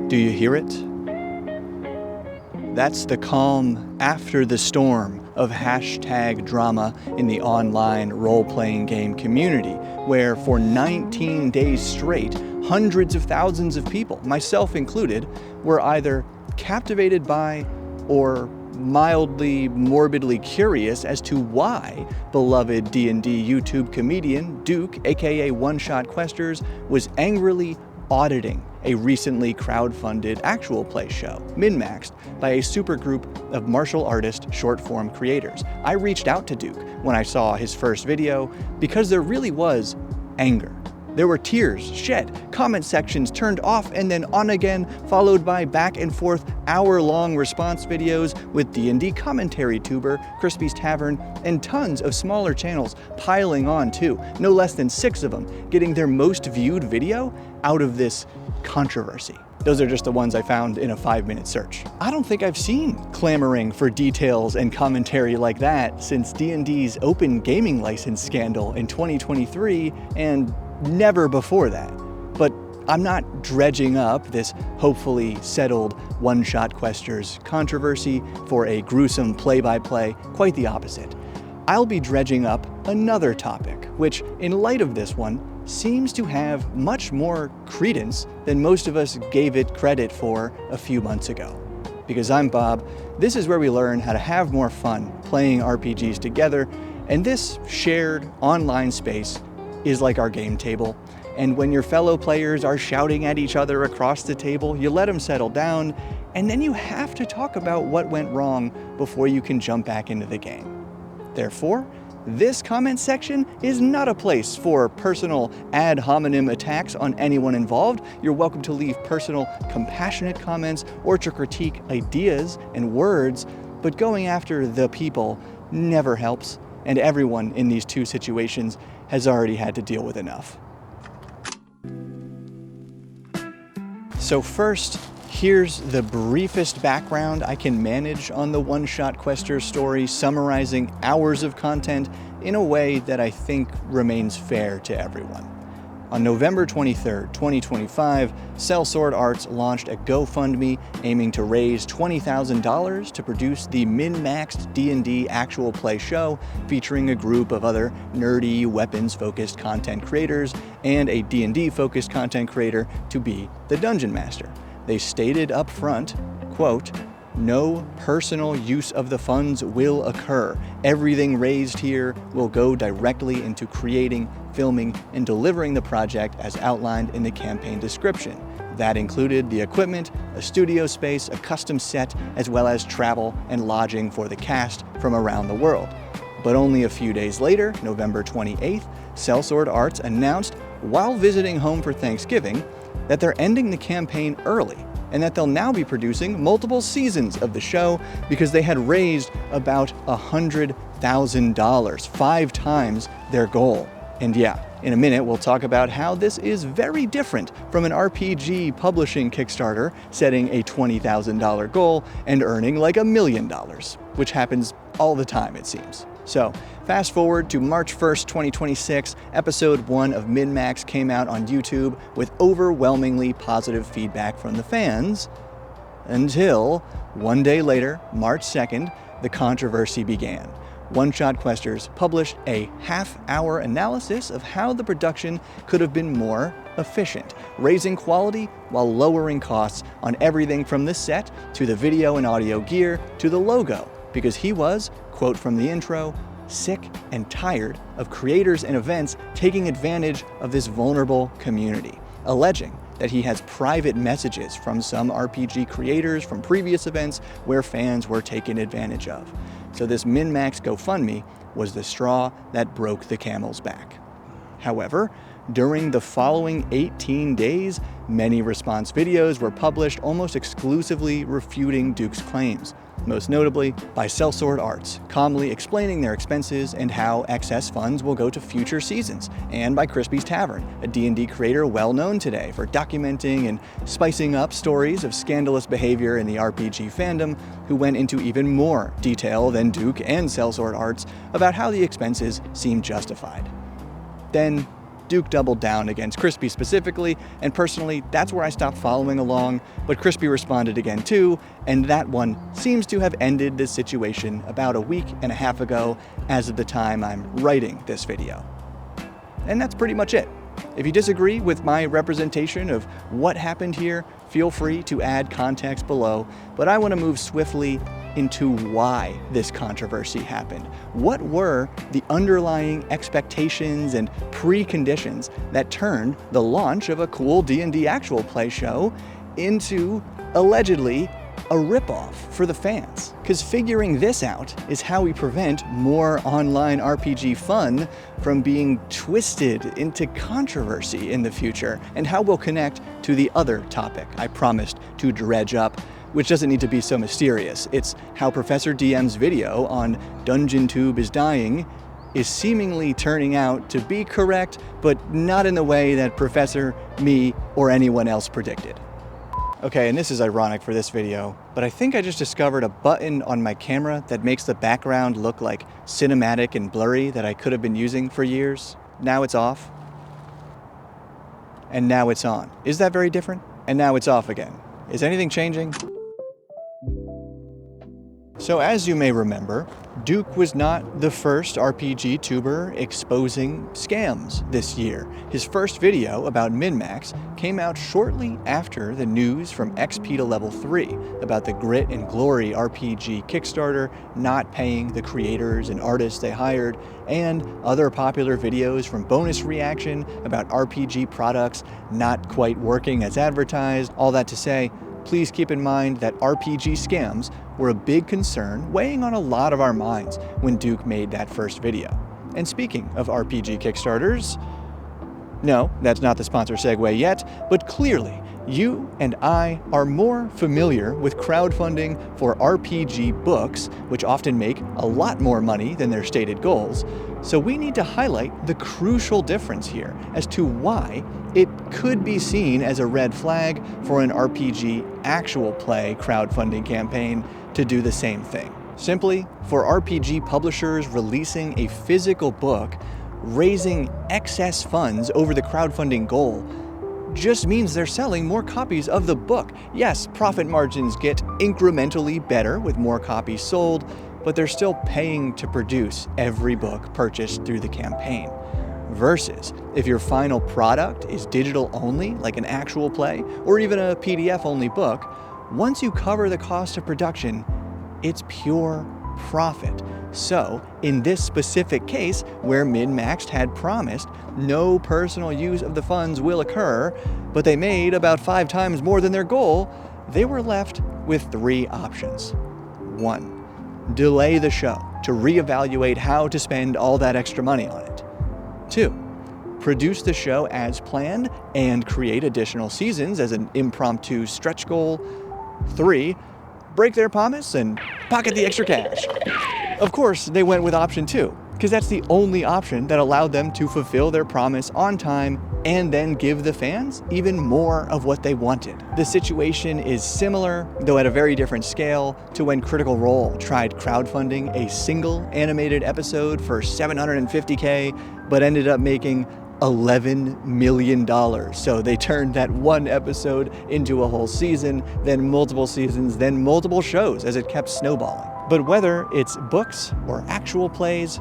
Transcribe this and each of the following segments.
Do you hear it? That's the calm after the storm of hashtag drama in the online role-playing game community, where for 19 days straight, hundreds of thousands of people, myself included, were either captivated by or mildly morbidly curious as to why beloved D&D YouTube comedian Duke, aka One Shot Questers, was angrily auditing a recently crowdfunded actual play show, min-maxed by a supergroup of martial artist short-form creators. I reached out to Duke when I saw his first video because there really was anger. There were tears shed, comment sections turned off and then on again, followed by back and forth hour-long response videos with D&D commentary tuber, Crispy's Tavern, and tons of smaller channels piling on too, no less than 6 of them getting their most viewed video out of this controversy. Those are just the ones I found in a 5-minute search. I don't think I've seen clamoring for details and commentary like that since D&D's open gaming license scandal in 2023 and never before that. But I'm not dredging up this hopefully settled One-Shot Questers controversy for a gruesome play-by-play, quite the opposite. I'll be dredging up another topic, which, in light of this one, seems to have much more credence than most of us gave it credit for a few months ago. Because I'm Bob, this is where we learn how to have more fun playing RPGs together, and this shared online space is like our game table. And when your fellow players are shouting at each other across the table, you let them settle down, and then you have to talk about what went wrong before you can jump back into the game. Therefore, this comment section is not a place for personal ad hominem attacks on anyone involved. You're welcome to leave personal, compassionate comments or to critique ideas and words, but going after the people never helps, and everyone in these two situations has already had to deal with enough. So first, here's the briefest background I can manage on the One-Shot Questers story, summarizing hours of content in a way that I think remains fair to everyone. On November 23rd, 2025, Sellsword Arts launched a GoFundMe aiming to raise $20,000 to produce the min-maxed D&D actual play show featuring a group of other nerdy, weapons-focused content creators and a D&D-focused content creator to be the Dungeon Master. They stated up front, quote, "No personal use of the funds will occur. Everything raised here will go directly into creating, filming, and delivering the project as outlined in the campaign description. That included the equipment, a studio space, a custom set, as well as travel and lodging for the cast from around the world." But only a few days later, November 28th, Sellsword Arts announced, while visiting home for Thanksgiving, that they're ending the campaign early, and that they'll now be producing multiple seasons of the show because they had raised about $100,000, 5 times their goal. And yeah, in a minute we'll talk about how this is very different from an RPG publishing Kickstarter setting a $20,000 goal and earning like $1 million, which happens all the time it seems. So, fast forward to March 1st, 2026, episode 1 of Min-Max came out on YouTube with overwhelmingly positive feedback from the fans, until one day later, March 2nd, the controversy began. One Shot Questers published a half-hour analysis of how the production could have been more efficient, raising quality while lowering costs on everything from the set to the video and audio gear to the logo, because he was, quote from the intro, sick and tired of creators and events taking advantage of this vulnerable community, alleging that he has private messages from some RPG creators from previous events where fans were taken advantage of. So this min-max GoFundMe was the straw that broke the camel's back. However, during the following 18 days, many response videos were published almost exclusively refuting Duke's claims, most notably by Sellsword Arts, calmly explaining their expenses and how excess funds will go to future seasons, and by Crispy's Tavern, a D&D creator well known today for documenting and spicing up stories of scandalous behavior in the RPG fandom, who went into even more detail than Duke and Sellsword Arts about how the expenses seemed justified. Then Duke doubled down against Crispy specifically, and personally, that's where I stopped following along, but Crispy responded again too, and that one seems to have ended the situation about a week and a half ago as of the time I'm writing this video. And that's pretty much it. If you disagree with my representation of what happened here, feel free to add context below, but I want to move swiftly into why this controversy happened. What were the underlying expectations and preconditions that turned the launch of a cool D&D actual play show into, allegedly, a ripoff for the fans? Because figuring this out is how we prevent more online RPG fun from being twisted into controversy in the future, and how we'll connect to the other topic I promised to dredge up, which doesn't need to be so mysterious. It's how Professor DM's video on Dungeon Tube is dying is seemingly turning out to be correct, but not in the way that Professor, me, or anyone else predicted. Okay, and this is ironic for this video, but I think I just discovered a button on my camera that makes the background look like cinematic and blurry that I could have been using for years. Now it's off. And now it's on. Is that very different? And now it's off again. Is anything changing? So as you may remember, Duke was not the first RPG tuber exposing scams this year. His first video about min-max came out shortly after the news from XP to Level 3 about the Grit and Glory RPG Kickstarter not paying the creators and artists they hired, and other popular videos from Bonus Reaction about RPG products not quite working as advertised. All that to say, please keep in mind that RPG scams were a big concern weighing on a lot of our minds when Duke made that first video. And speaking of RPG Kickstarters, no, that's not the sponsor segue yet, but clearly you and I are more familiar with crowdfunding for RPG books, which often make a lot more money than their stated goals, so we need to highlight the crucial difference here as to why it could be seen as a red flag for an RPG actual play crowdfunding campaign to do the same thing. Simply, for RPG publishers releasing a physical book, raising excess funds over the crowdfunding goal just means they're selling more copies of the book. Yes, profit margins get incrementally better with more copies sold, but they're still paying to produce every book purchased through the campaign. Versus, if your final product is digital only, like an actual play, or even a PDF only book, once you cover the cost of production, it's pure profit. So, in this specific case, where Min-Maxed had promised no personal use of the funds will occur, but they made about 5 times more than their goal, they were left with 3 options. 1. Delay the show to reevaluate how to spend all that extra money on it. 2. Produce the show as planned and create additional seasons as an impromptu stretch goal. 3. Break their promise and pocket the extra cash. Of course, they went with option 2, because that's the only option that allowed them to fulfill their promise on time and then give the fans even more of what they wanted. The situation is similar, though at a very different scale, to when Critical Role tried crowdfunding a single animated episode for $750K, but ended up making $11 million. So they turned that one episode into a whole season, then multiple seasons, then multiple shows as it kept snowballing. But whether it's books or actual plays,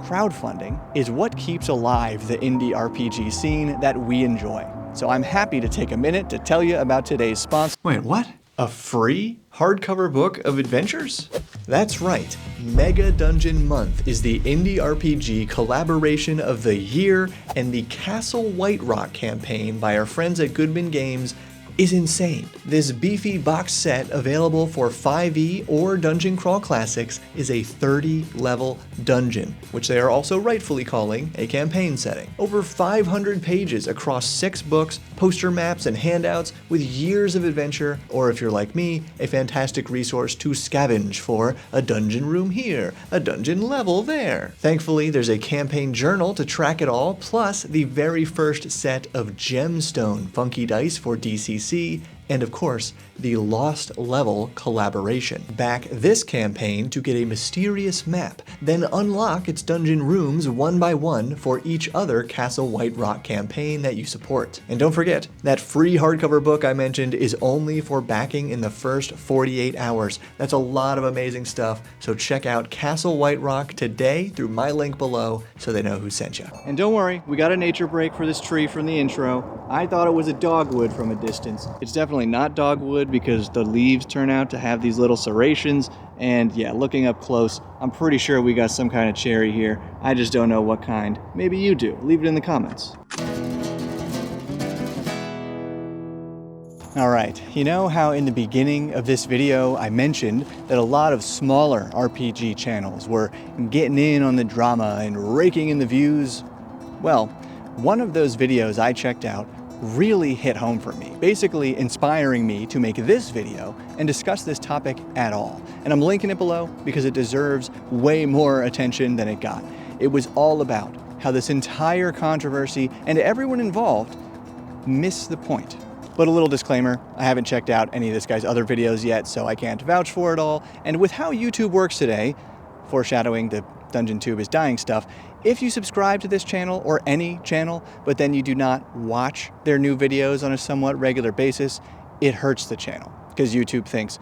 crowdfunding is what keeps alive the indie RPG scene that we enjoy. So I'm happy to take a minute to tell you about today's sponsor. Wait, what? A free hardcover book of adventures? That's right, Mega Dungeon Month is the indie RPG collaboration of the year, and the Castle White Rock campaign by our friends at Goodman Games is insane. This beefy box set, available for 5e or Dungeon Crawl Classics, is a 30-level dungeon, which they are also rightfully calling a campaign setting. Over 500 pages across 6 books, poster maps, and handouts with years of adventure, or if you're like me, a fantastic resource to scavenge for a dungeon room here, a dungeon level there. Thankfully, there's a campaign journal to track it all, plus the very first set of gemstone funky dice for DCC, And of course, the Lost Level collaboration. Back this campaign to get a mysterious map, then unlock its dungeon rooms one by one for each other Castle White Rock campaign that you support. And don't forget, that free hardcover book I mentioned is only for backing in the first 48 hours. That's a lot of amazing stuff, so check out Castle White Rock today through my link below so they know who sent you. And don't worry, we got a nature break for this tree from the intro. I thought it was a dogwood from a distance. It's definitely not dogwood because the leaves turn out to have these little serrations, and yeah, looking up close, I'm pretty sure we got some kind of cherry here. I just don't know what kind. Maybe you do. Leave it in the comments. Alright, you know how in the beginning of this video I mentioned that a lot of smaller RPG channels were getting in on the drama and raking in the views? Well, one of those videos I checked out really hit home for me, basically inspiring me to make this video and discuss this topic at all. And I'm linking it below because it deserves way more attention than it got. It was all about how this entire controversy and everyone involved missed the point. But a little disclaimer, I haven't checked out any of this guy's other videos yet, so I can't vouch for it all. And with how YouTube works today, foreshadowing the Dungeon Tube is dying stuff, if you subscribe to this channel or any channel, but then you do not watch their new videos on a somewhat regular basis, it hurts the channel. Because YouTube thinks,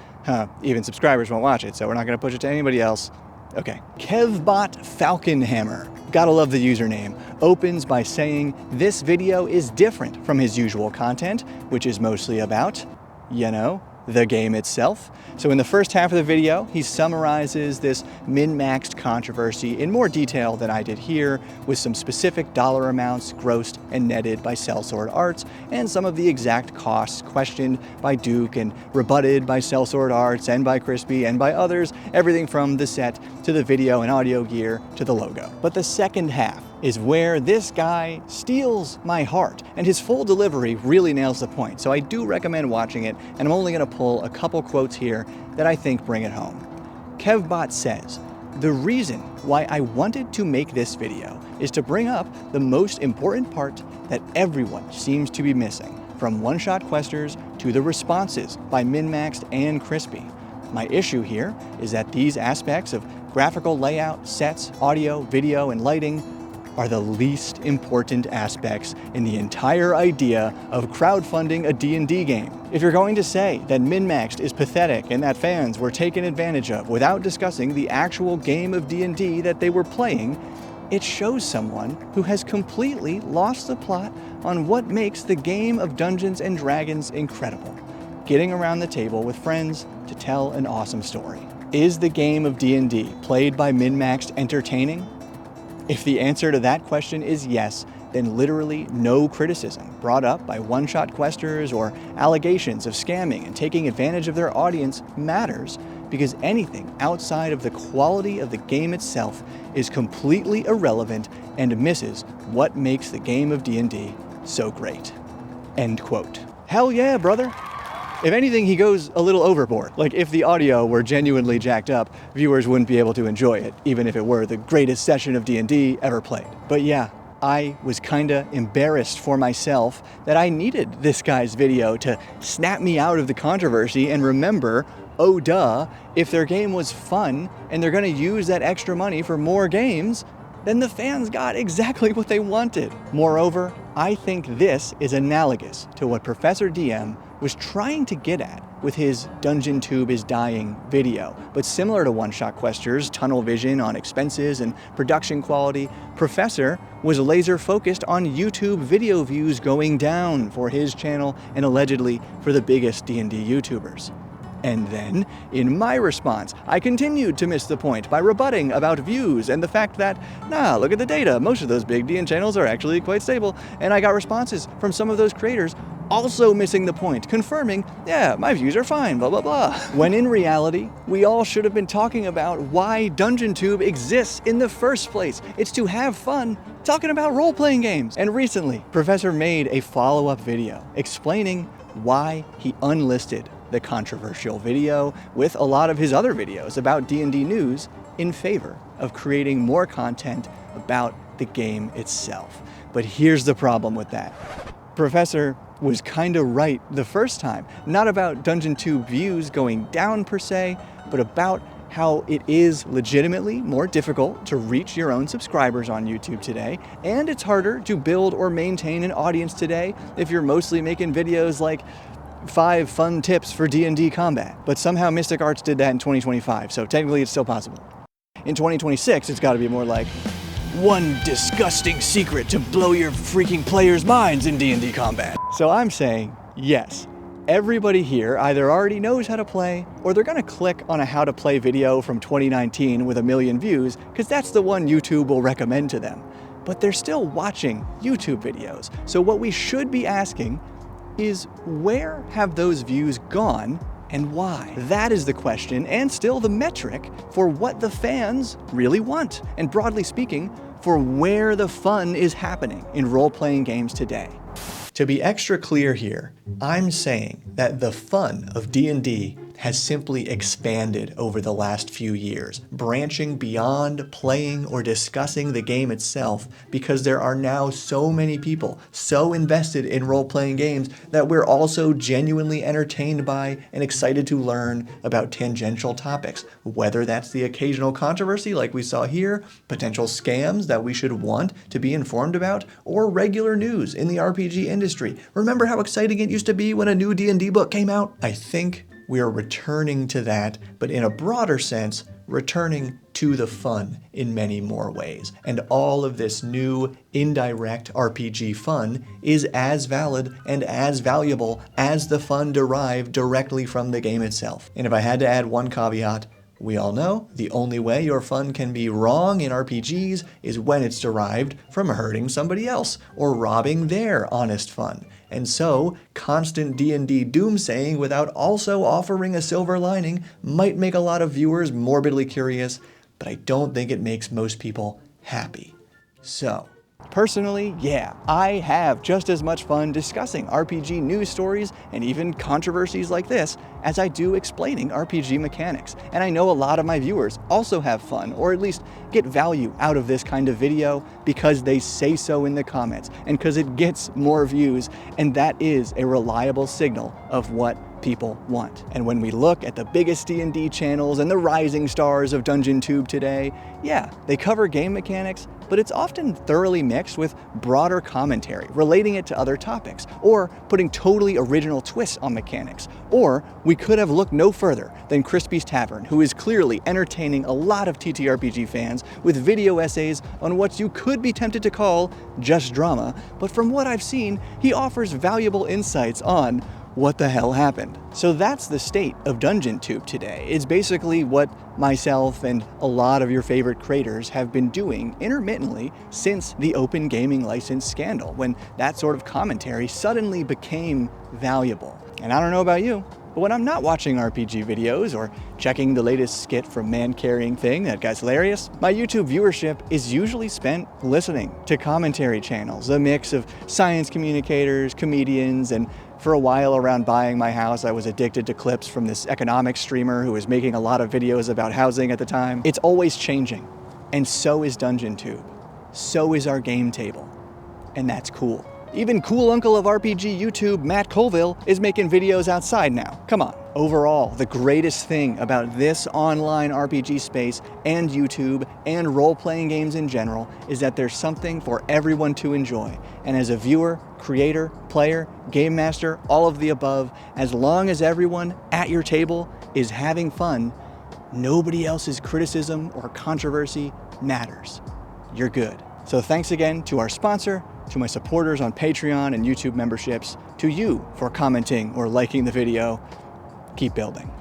even subscribers won't watch it, so we're not gonna push it to anybody else. Okay. Kevbot Falconhammer, gotta love the username, opens by saying this video is different from his usual content, which is mostly about, you know, the game itself. So in the first half of the video, he summarizes this min-maxed controversy in more detail than I did here, with some specific dollar amounts grossed and netted by Sellsword Arts, and some of the exact costs questioned by Duke and rebutted by Sellsword Arts and by Crispy and by others, everything from the set to the video and audio gear to the logo. But the second half is where this guy steals my heart, and his full delivery really nails the point, so I do recommend watching it, and I'm only going to pull a couple quotes here that I think bring it home. Kevbot says, "The reason why I wanted to make this video is to bring up the most important part that everyone seems to be missing, from one-shot questers to the responses by Minmaxed and Crispy. My issue here is that these aspects of graphical layout, sets, audio, video, and lighting are the least important aspects in the entire idea of crowdfunding a D&D game. If you're going to say that Min-Maxed is pathetic and that fans were taken advantage of without discussing the actual game of D&D that they were playing, it shows someone who has completely lost the plot on what makes the game of Dungeons & Dragons incredible. Getting around the table with friends to tell an awesome story. Is the game of D&D played by Min-Maxed entertaining? If the answer to that question is yes, then literally no criticism brought up by one-shot questers or allegations of scamming and taking advantage of their audience matters, because anything outside of the quality of the game itself is completely irrelevant and misses what makes the game of D&D so great." End quote. Hell yeah, brother. If anything, he goes a little overboard. Like, if the audio were genuinely jacked up, viewers wouldn't be able to enjoy it, even if it were the greatest session of D&D ever played. But yeah, I was kinda embarrassed for myself that I needed this guy's video to snap me out of the controversy and remember, oh duh, if their game was fun and they're gonna use that extra money for more games, then the fans got exactly what they wanted. Moreover, I think this is analogous to what Professor DM was trying to get at with his Dungeon Tube is Dying video. But similar to one-shot questers, tunnel vision on expenses and production quality, Professor was laser focused on YouTube video views going down for his channel and allegedly for the biggest D&D YouTubers. And then, in my response, I continued to miss the point by rebutting about views and the fact that, nah, look at the data, most of those big DN channels are actually quite stable, and I got responses from some of those creators also missing the point, confirming, yeah, my views are fine, blah, blah, blah. When in reality, we all should have been talking about why Dungeon Tube exists in the first place. It's to have fun talking about role-playing games. And recently, Professor made a follow-up video explaining why he unlisted the controversial video with a lot of his other videos about D&D news in favor of creating more content about the game itself. But here's the problem with that. Professor was kinda right the first time. Not about DungeonTube views going down per se, but about how it is legitimately more difficult to reach your own subscribers on YouTube today, and it's harder to build or maintain an audience today if you're mostly making videos like 5 fun tips for D&D combat. But somehow Mystic Arts did that in 2025, so technically it's still possible. In 2026, it's gotta be more like, 1 disgusting secret to blow your freaking players' minds in D&D combat. So I'm saying, yes, everybody here either already knows how to play, or they're gonna click on a how to play video from 2019 with 1 million views, because that's the one YouTube will recommend to them. But they're still watching YouTube videos. So what we should be asking is, where have those views gone and why? That is the question, and still the metric, for what the fans really want, and broadly speaking, for where the fun is happening in role-playing games today. To be extra clear here, I'm saying that the fun of D&D has simply expanded over the last few years, branching beyond playing or discussing the game itself, because there are now so many people so invested in role-playing games that we're also genuinely entertained by and excited to learn about tangential topics, whether that's the occasional controversy like we saw here, potential scams that we should want to be informed about, or regular news in the RPG industry. Remember how exciting it used to be when a new D&D book came out? I think we are returning to that, but in a broader sense, returning to the fun in many more ways. And all of this new, indirect RPG fun is as valid and as valuable as the fun derived directly from the game itself. And if I had to add one caveat, we all know the only way your fun can be wrong in RPGs is when it's derived from hurting somebody else or robbing their honest fun. And so, constant D&D doomsaying without also offering a silver lining might make a lot of viewers morbidly curious, but I don't think it makes most people happy. So, personally, yeah, I have just as much fun discussing RPG news stories and even controversies like this as I do explaining RPG mechanics. And I know a lot of my viewers also have fun, or at least get value out of this kind of video because they say so in the comments and because it gets more views, and that is a reliable signal of what people want. And when we look at the biggest D&D channels and the rising stars of DungeonTube today, yeah, they cover game mechanics, but it's often thoroughly mixed with broader commentary, relating it to other topics, or putting totally original twists on mechanics. Or we could have looked no further than Crispy's Tavern, who is clearly entertaining a lot of TTRPG fans with video essays on what you could be tempted to call just drama, but from what I've seen, he offers valuable insights on what the hell happened. So that's the state of DungeonTube today. It's basically what myself and a lot of your favorite creators have been doing intermittently since the open gaming license scandal, when that sort of commentary suddenly became valuable. And I don't know about you, but when I'm not watching RPG videos or checking the latest skit from Man Carrying Thing, that guy's hilarious, my YouTube viewership is usually spent listening to commentary channels, a mix of science communicators, comedians, and for a while around buying my house, I was addicted to clips from this economics streamer who was making a lot of videos about housing at the time. It's always changing, and so is DungeonTube. So is our game table, and that's cool. Even cool uncle of RPG YouTube, Matt Colville, is making videos outside now. Come on. Overall, the greatest thing about this online RPG space and YouTube and role-playing games in general is that there's something for everyone to enjoy. And as a viewer, creator, player, game master, all of the above, as long as everyone at your table is having fun, nobody else's criticism or controversy matters. You're good. So thanks again to our sponsor, to my supporters on Patreon and YouTube memberships, to you for commenting or liking the video. Keep building.